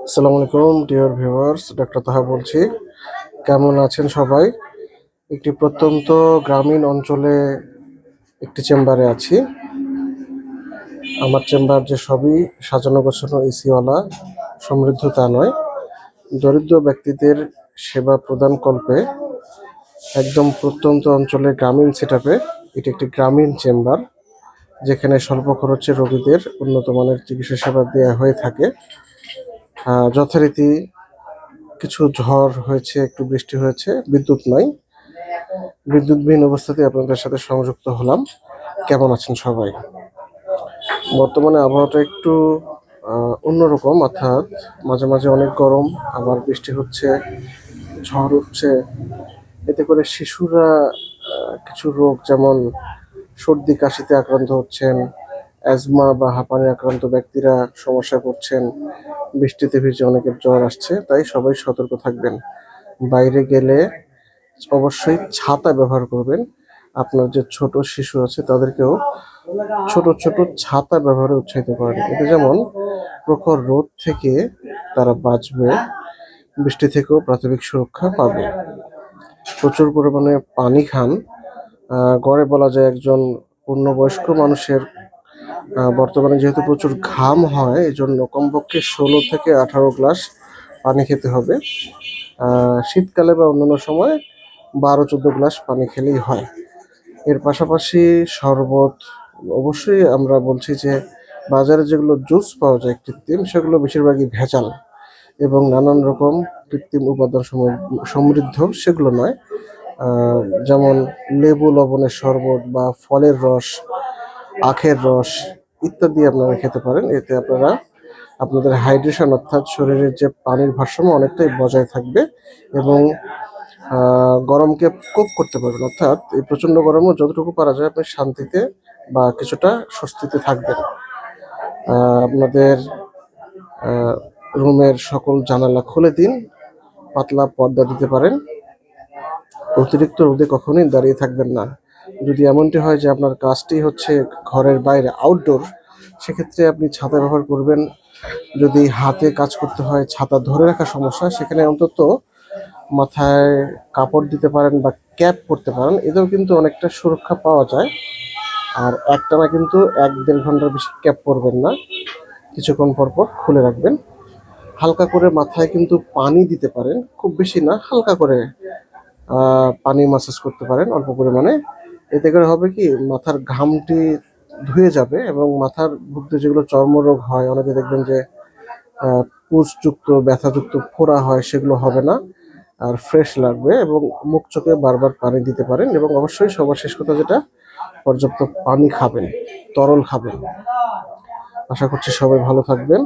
আসসালামু আলাইকুম dear viewers, doctor তাহা বলছি। কেমন আছেন সবাই? একটি প্রত্যন্ত গ্রামীণ অঞ্চলে একটি চেম্বারে আছি। আমার চেম্বার যে সবই সাজানো গোছানো এসিওয়ালা সমৃদ্ধ তা নয়, দরিদ্র ব্যক্তিদের সেবা প্রদান কল্পে একদম প্রত্যন্ত অঞ্চলে গ্রামীণ সেটআপে এটি একটি গ্রামীণ চেম্বার, যেখানে স্বল্প খরচে রোগীদের উন্নত মানের চিকিৎসা সেবা দেওয়া হয়ে থাকে। যথারীতি কিছু ঝড় হয়েছে, একটু বৃষ্টি হয়েছে, বিদ্যুৎ নাই। বিদ্যুৎবিহীন অবস্থাতে আপনাদের সাথে সংযুক্ত হলাম। কেমন আছেন সবাই? বর্তমানে আবহাওয়াটা একটু অন্যরকম, অর্থাৎ মাঝে মাঝে অনেক গরম, আবার বৃষ্টি হচ্ছে, ঝড় উঠছে। এতে করে শিশুরা কিছু রোগ যেমন সর্দি কাশিতে আক্রান্ত হচ্ছেন, অ্যাজমা বা হাঁপানি আক্রান্ত ব্যক্তিরা সমস্যায় পড়ছেন। বৃষ্টিতে ভিজে অনেকের জ্বর আসছে, তাই সবাই সতর্ক থাকবেন। বাইরে গেলে অবশ্যই ছাতা ব্যবহার করবেন। আপনার যে ছোট শিশু আছে তাদেরকেও ছোট ছোট ছাতা ব্যবহারে উৎসাহিত করেন। এতে যেমন প্রখর রোদ থেকে তারা বাঁচবে, বৃষ্টি থেকেও প্রাথমিক সুরক্ষা পাবে। প্রচুর পরিমাণে পানি খান। গড়ে বলা যায় একজন পূর্ণবয়স্ক মানুষের বর্তমানে যেহেতু প্রচুর ঘাম হয়, এই জন্য কমপক্ষে 16 থেকে 18 গ্লাস পানি খেতে হবে। শীতকালে বা অন্যান্য সময় 12-14 গ্লাস পানি খেলেই হয়। এর পাশাপাশি শরবত, অবশ্যই আমরা বলছি যে বাজারে যেগুলো জুস পাওয়া যায় কৃত্রিম, সেগুলো বেশিরভাগই ভেজাল এবং নানান রকম কৃত্রিম উপাদান সমৃদ্ধ, সেগুলো নয়। যেমন লেবু লবণের শরবত বা ফলের রস, আখের রস ইত্যাদি আপনারা খেতে পারেন। এতে আপনারা আপনাদের হাইড্রেশন, অর্থাৎ শরীরের যে পানির ভারসাম্য অনেকটাই বজায় থাকবে এবং গরমকে কোপ করতে পারবেন। অর্থাৎ এই প্রচণ্ড গরমও যতটুকু পারা যায় আপনি শান্তিতে বা কিছুটা স্বস্তিতে থাকবেন। আপনাদের রুমের সকল জানালা খুলে দিন, পাতলা পর্দা দিতে পারেন। অতিরিক্ত রোদে কখনোই দাঁড়িয়ে থাকবেন না। যদি এমনটি হয় যে আপনার কাজটি হচ্ছে ঘরের বাইরে, আউটডোর, সেক্ষেত্রে আপনি ছাতা ব্যবহার করবেন। যদি হাতে কাজ করতে হয়, ছাতা ধরে রাখা সমস্যা, সেখানে অন্তত মাথায় কাপড় দিতে পারেন বা ক্যাপ পরতে পারেন। এতেও কিন্তু অনেকটা সুরক্ষা পাওয়া যায়। আর একটানা কিন্তু 1-1.5 ঘন্টার বেশি ক্যাপ পরবেন না, কিছুক্ষণ পর পর খুলে রাখবেন। হালকা করে মাথায় কিন্তু পানি দিতে পারেন, খুব বেশি না, হালকা করে পানি মাসাজ করতে পারেন অল্প পরিমাণে। এতে করে হবে কি, মাথার ঘামটি ধুয়ে যাবে এবং মাথার মধ্যে যেগুলো চর্মরোগ হয়, অনেকে দেখবেন যে পুঁজযুক্ত ব্যথাযুক্ত ফোড়া হয়, সেগুলো হবে না, আর ফ্রেশ লাগবে। এবং মুখ চোখে বারবার পানি দিতে পারেন এবং অবশ্যই সবার শেষ কথা যেটা, পর্যাপ্ত পানি খাবেন, তরল খাবেন। আশা করছি সবাই ভালো থাকবেন।